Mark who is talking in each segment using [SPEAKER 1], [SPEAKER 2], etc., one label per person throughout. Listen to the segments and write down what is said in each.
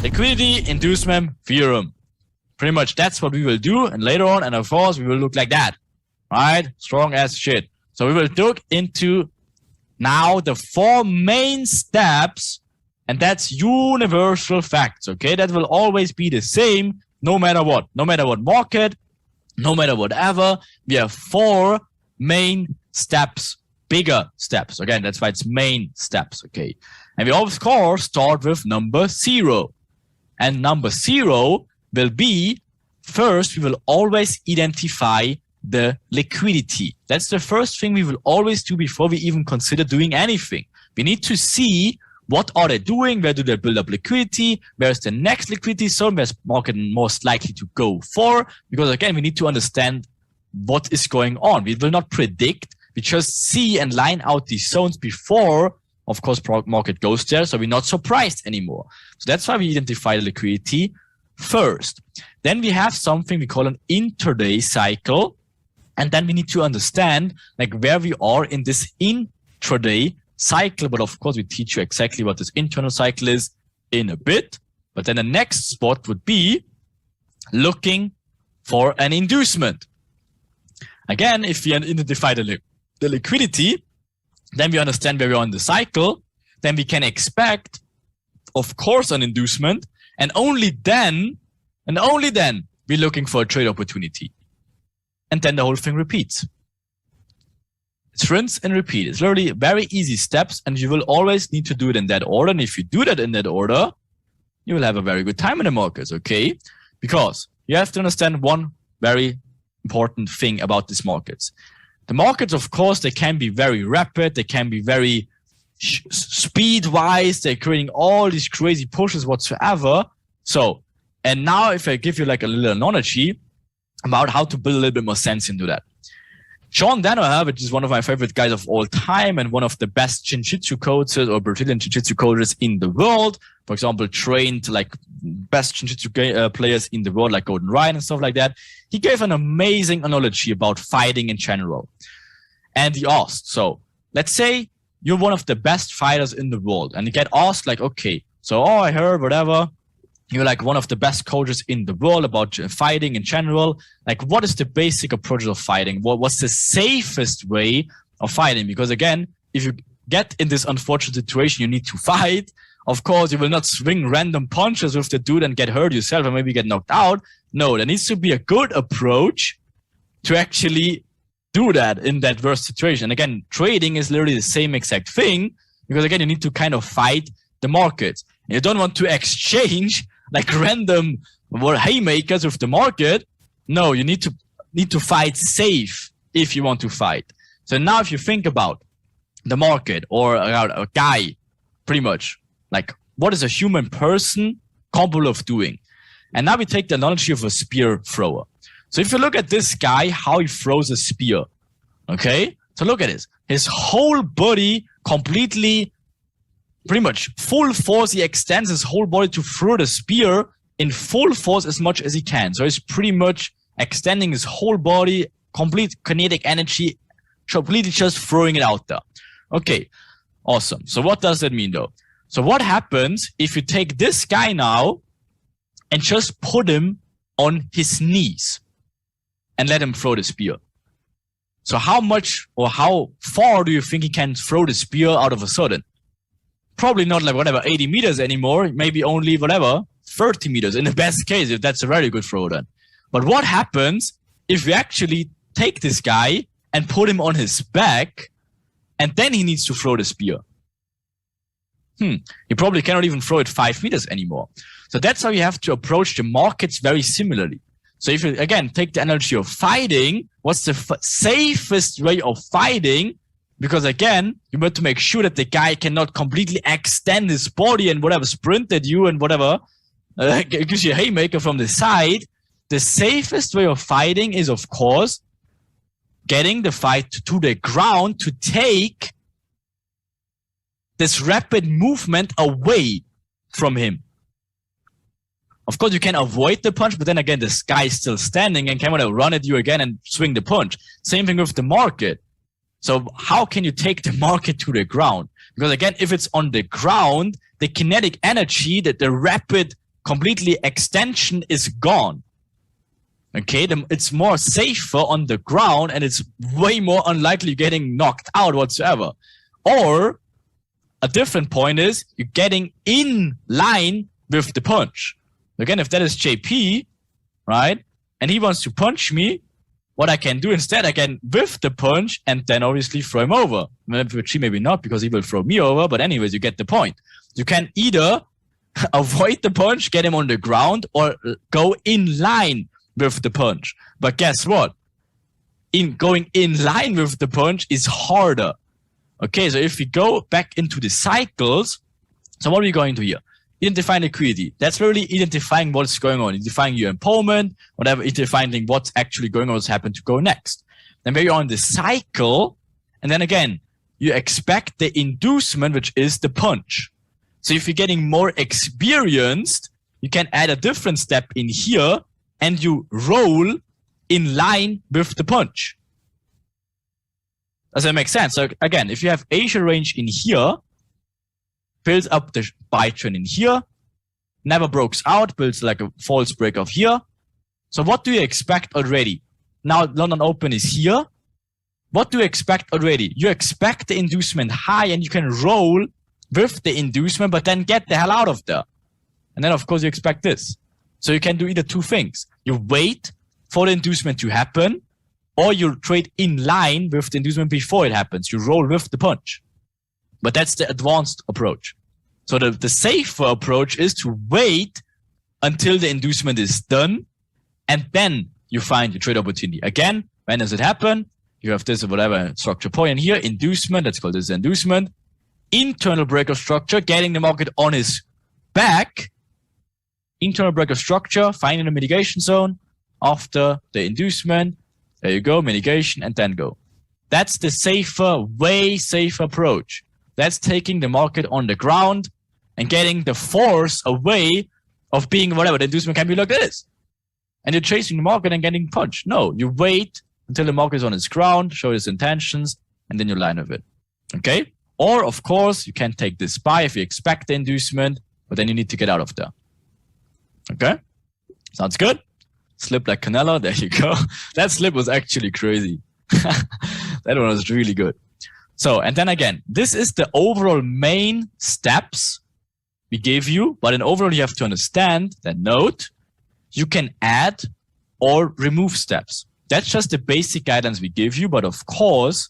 [SPEAKER 1] liquidity inducement theorem. Pretty much that's what we will do, and later on, and of course, we will look like that, right? Strong as shit. So we will look into now the 4 main steps, and that's universal facts, okay? That will always be the same no matter what. No matter what market, no matter whatever, we have 4 main steps, bigger steps. Again, that's why it's main steps, okay? And we of course start with number 0. And number 0 will be, first, we will always identify the liquidity. That's the first thing we will always do before we even consider doing anything. We need to see what are they doing, where do they build up liquidity, where's the next liquidity zone, where's market most likely to go for, because again, we need to understand what is going on. We will not predict, we just see and line out these zones before, of course, market goes there, so we're not surprised anymore. So that's why we identify the liquidity first. Then we have something we call an intraday cycle. And then we need to understand like where we are in this intraday cycle. But of course, we teach you exactly what this internal cycle is in a bit. But then the next spot would be looking for an inducement. Again, if we identify the liquidity, then we understand where we are in the cycle. Then we can expect, of course, an inducement. And only then, we're looking for a trade opportunity. And then the whole thing repeats. It's rinse and repeat. It's literally very easy steps, and you will always need to do it in that order. And if you do that in that order, you will have a very good time in the markets, okay? Because you have to understand one very important thing about these markets. The markets, of course, they can be very rapid. They can be very speed-wise. They're creating all these crazy pushes whatsoever. So, and now if I give you like a little analogy about how to build a little bit more sense into that. John Danaher, which is one of my favorite guys of all time and one of the best Jiu-Jitsu coaches or Brazilian Jiu-Jitsu coaches in the world, for example, trained like best Jiu-Jitsu players in the world like Gordon Ryan and stuff like that. He gave an amazing analogy about fighting in general. And he asked, so let's say you're one of the best fighters in the world, and you get asked like, okay, so I heard whatever, you're like one of the best coaches in the world about fighting in general. Like, what is the basic approach of fighting? What's the safest way of fighting? Because again, if you get in this unfortunate situation, you need to fight. Of course, you will not swing random punches with the dude and get hurt yourself and maybe get knocked out. No, there needs to be a good approach to actually do that in that worst situation. Again, trading is literally the same exact thing, because again, you need to kind of fight the markets. You don't want to exchange like random haymakers with the market. No, you need to fight safe if you want to fight. So now if you think about the market or a guy, pretty much, like what is a human person capable of doing? And now we take the analogy of a spear thrower. So if you look at this guy, how he throws a spear, okay? So look at this. His whole body completely, pretty much full force, he extends his whole body to throw the spear in full force as much as he can. So he's pretty much extending his whole body, complete kinetic energy, completely just throwing it out there. Okay, awesome. So what does that mean though? So what happens if you take this guy now and just put him on his knees and let him throw the spear? So how much or how far do you think he can throw the spear out of a sudden? Probably not like whatever, 80 meters anymore, maybe only whatever, 30 meters in the best case, if that's a very good throw then. But what happens if we actually take this guy and put him on his back and then he needs to throw the spear? He probably cannot even throw it 5 meters anymore. So that's how you have to approach the markets very similarly. So if you, again, take the analogy of fighting, what's the safest way of fighting? Because again, you want to make sure that the guy cannot completely extend his body and whatever, sprint at you and whatever, gives you a haymaker from the side. The safest way of fighting is, of course, getting the fight to the ground to take this rapid movement away from him. Of course, you can avoid the punch, but then again, this guy is still standing and can want to run at you again and swing the punch. Same thing with the market. So how can you take the market to the ground? Because again, if it's on the ground, the kinetic energy, that the rapid completely extension is gone. Okay, it's more safer on the ground and it's way more unlikely getting knocked out whatsoever. Or a different point is you're getting in line with the punch. Again, if that is JP, right, and he wants to punch me, what I can do instead, I can whiff the punch and then obviously throw him over. Maybe not, because he will throw me over, but anyways, you get the point. You can either avoid the punch, get him on the ground, or go in line with the punch. But guess what? Going in line with the punch is harder. Okay, so if we go back into the cycles, so what are we going to here? Identifying liquidity. That's really identifying what's going on, identifying your empowerment, whatever, identifying what's actually going on, what's happened to go next. Then when you're on the cycle, and then again, you expect the inducement, which is the punch. So if you're getting more experienced, you can add a different step in here and you roll in line with the punch. Does that make sense? So again, if you have Asia range in here, builds up the buy trend in here, never breaks out, builds like a false break of here. So what do you expect already? Now London Open is here. What do you expect already? You expect the inducement high and you can roll with the inducement, but then get the hell out of there. And then of course you expect this. So you can do either two things. You wait for the inducement to happen, or you trade in line with the inducement before it happens. You roll with the punch. But that's the advanced approach. So the safer approach is to wait until the inducement is done, and then you find your trade opportunity. Again, when does it happen? You have this or whatever structure point here, inducement, let's call this inducement, internal break of structure, getting the market on his back, internal break of structure, finding the mitigation zone after the inducement. There you go, mitigation, and then go. That's the safer, way safer approach. That's taking the market on the ground and getting the force away of being whatever. The inducement can be like this. And you're chasing the market and getting punched. No, you wait until the market is on its ground, show its intentions, and then you line with it. Okay? Or, of course, you can take this buy if you expect the inducement, but then you need to get out of there. Okay? Sounds good? Slip like Canelo. There you go. That slip was actually crazy. That one was really good. So, and then again, this is the overall main steps we gave you, but in overall you have to understand that note, you can add or remove steps. That's just the basic guidance we give you, but of course,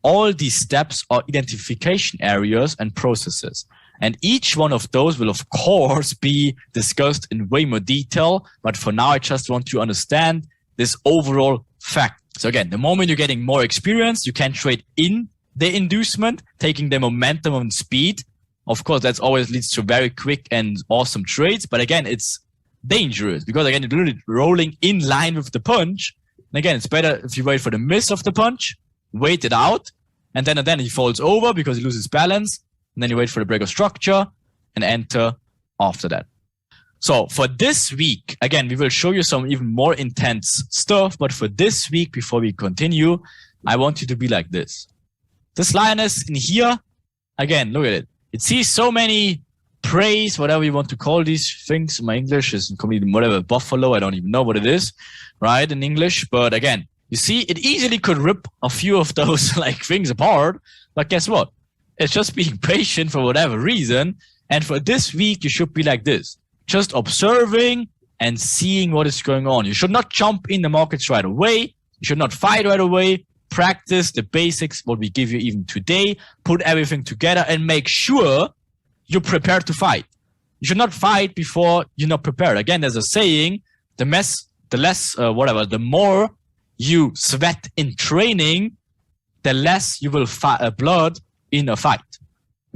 [SPEAKER 1] all these steps are identification areas and processes. And each one of those will of course be discussed in way more detail, but for now I just want to understand this overall fact. So again, the moment you're getting more experience, you can trade in the inducement, taking the momentum and speed. Of course, that always leads to very quick and awesome trades. But again, it's dangerous because again, you're literally rolling in line with the punch. And again, it's better if you wait for the miss of the punch, wait it out, and then he falls over because he loses balance. And then you wait for the break of structure and enter after that. So for this week, again, we will show you some even more intense stuff. But for this week, before we continue, I want you to be like this. This lioness in here, again, look at it. It sees so many preys, whatever you want to call these things. My English is completely whatever, buffalo. I don't even know what it is, right, in English. But again, you see, it easily could rip a few of those like things apart. But guess what? It's just being patient for whatever reason. And for this week, you should be like this. Just observing and seeing what is going on. You should not jump in the markets right away. You should not fight right away. Practice the basics, what we give you even today. Put everything together and make sure you're prepared to fight. You should not fight before you're not prepared. Again, there's a saying, the more you sweat in training, the less you will blood in a fight.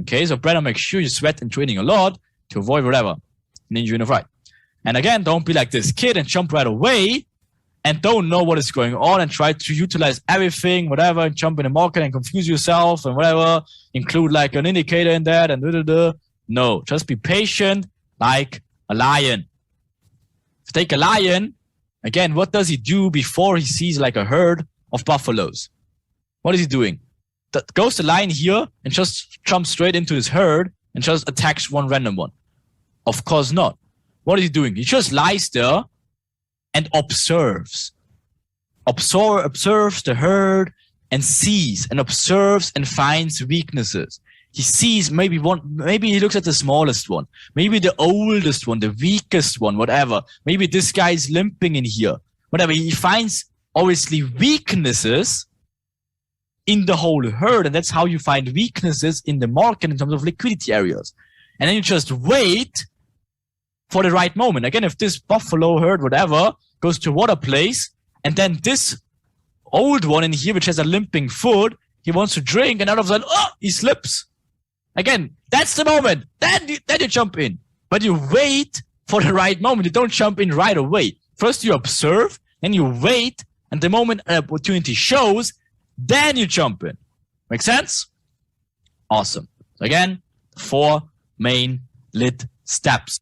[SPEAKER 1] Okay, so better make sure you sweat in training a lot to avoid whatever an injury in a fight. And again, don't be like this kid and jump right away and don't know what is going on and try to utilize everything, whatever, and jump in the market and confuse yourself and whatever, include like an indicator in that and da-da-da. No, just be patient like a lion. If you take a lion, again, what does he do before he sees like a herd of buffaloes? What is he doing? Goes the lion here and just jumps straight into his herd and just attacks one random one? Of course not. what is he doing? He just lies there and observes. Observes the herd and sees and observes and finds weaknesses. He sees maybe he looks at the smallest one, maybe the oldest one, the weakest one, whatever. Maybe this guy is limping in here, whatever. He finds obviously weaknesses in the whole herd, and that's how you find weaknesses in the market in terms of liquidity areas. And then you just wait for the right moment. Again, if this buffalo herd, whatever, goes to water place, and then this old one in here, which has a limping foot, he wants to drink, and all of a sudden, he slips. Again, that's the moment. Then you jump in. But you wait for the right moment. You don't jump in right away. First you observe, then you wait, and the moment an opportunity shows, then you jump in. Make sense? Awesome. So again, 4 main lit steps.